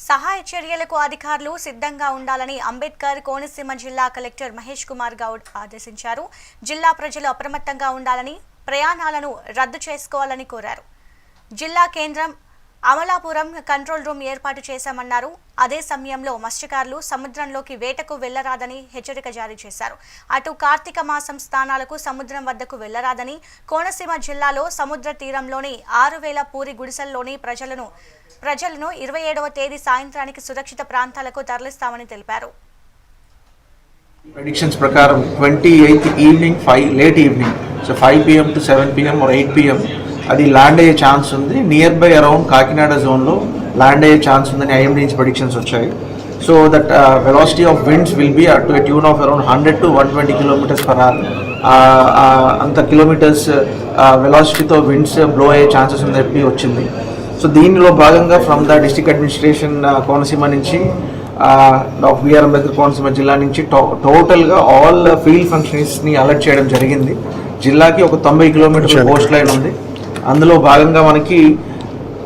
సహాయ చర్యలకు అధికారులు సిద్ధంగా ఉండాలని అంబేద్కర్ కోనసీమ జిల్లా కలెక్టర్ మహేష్ కుమార్ గౌడ్ ఆదేశించారు. జిల్లా ప్రజలు అప్రమత్తంగా ఉండాలని, ప్రయాణాలను రద్దు చేసుకోవాలని కోరారు. జిల్లా కేంద్రం అమలాపురం కంట్రోల్ రూమ్ ఏర్పాటు చేశామన్నారు. అదే సమయంలో మత్స్యకారులు సముద్రంలోకి వేటకు వెళ్లరాదని హెచ్చరిక జారీ చేశారు. అటు కార్తీక మాసం స్నానాలకు సముద్రం వద్దకు వెళ్లరాదని, కోనసీమ జిల్లాలో సముద్ర తీరంలోని 6000 పూరి గుడిసెల్లోని ప్రజలను 27వ తేదీ సాయంత్రానికి సురక్షిత ప్రాంతాలకు తరలిస్తామని తెలిపారు. Predictions ప్రకారం 28th evening 5 late evening, so 5 PM to 7 PM or 8 PM అది ల్యాండ్ అయ్యే ఛాన్స్ ఉంది. నియర్ బై అరౌండ్ కాకినాడ జోన్లో ల్యాండ్ అయ్యే ఛాన్స్ ఉందని ఐఎండీ నుంచి ప్రెడిక్షన్స్ వచ్చాయి. So that velocity of winds will be to a tune of around 100 to 120 km/h. అంత kilometres వెలాసిటీతో winds blow అయ్యే ఛాన్సెస్ ఉందని చెప్పి వచ్చింది. సో దీనిలో భాగంగా from the district administration Konaseema నుంచి బిఆర్ అంబేద్కర్ కోనసీమ జిల్లా నుంచి టోటల్గా ఆల్ ఫీల్డ్ ఫంక్షనరీస్ని అలర్ట్ చేయడం జరిగింది. జిల్లాకి ఒక 90 కిలోమీటర్ల కోస్ట్ లైన్ ఉంది. అందులో భాగంగా మనకి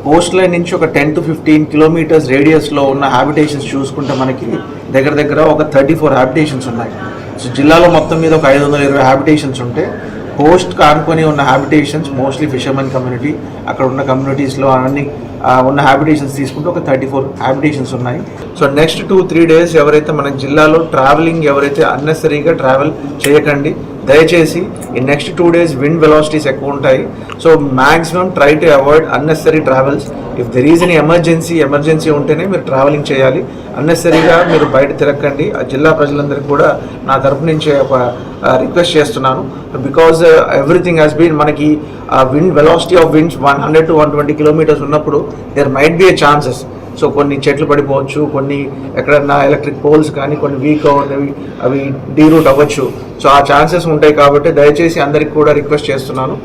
కోస్ట్ లైన్ నుంచి ఒక 10 to 15 కిలోమీటర్స్ రేడియస్లో ఉన్న హ్యాబిటేషన్స్ చూసుకుంటే మనకి దగ్గర ఒక 34 హ్యాబిటేషన్స్ ఉన్నాయి. సో జిల్లాలో మొత్తం మీద ఒక 520 హ్యాబిటేషన్స్ ఉంటే కోస్ట్ కానుకొని ఉన్న హ్యాబిటేషన్స్ మోస్ట్లీ ఫిషర్మెన్ కమ్యూనిటీ, అక్కడ ఉన్న కమ్యూనిటీస్లో అన్ని ఉన్న హ్యాబిటేషన్స్ తీసుకుంటే ఒక 34 హ్యాబిటేషన్స్ ఉన్నాయి. సో నెక్స్ట్ 2-3 డేస్ ఎవరైతే మన జిల్లాలో ట్రావెలింగ్ ఎవరైతే అన్నెసరీగా ట్రావెల్ చేయకండి. దయచేసి ఈ నెక్స్ట్ 2 days విండ్ వెలాసిటీస్ ఎక్కువ ఉంటాయి. So maximum try to avoid unnecessary travels. If there is any emergency ఉంటేనే మీరు ట్రావెలింగ్ చేయాలి. అన్నెసరీగా మీరు బయట తిరగకండి. ఆ జిల్లా ప్రజలందరికీ కూడా నా తరపు నుంచి ఒక రిక్వెస్ట్ చేస్తున్నాను. బికాజ్ ఎవ్రీథింగ్ హ్యాస్ బీన్ మనకి wind velocity of winds 100 to 120 kilometers ఉన్నప్పుడు there might be a chances. So కొన్ని చెట్లు పడిపోవచ్చు, కొన్ని ఎక్కడన్నా ఎలక్ట్రిక్ పోల్స్ కానీ కొన్ని వీక్ అవి డీరూట్ అవ్వచ్చు. సో ఆ ఛాన్సెస్ ఉంటాయి కాబట్టి దయచేసి అందరికి కూడా రిక్వెస్ట్ చేస్తున్నాను.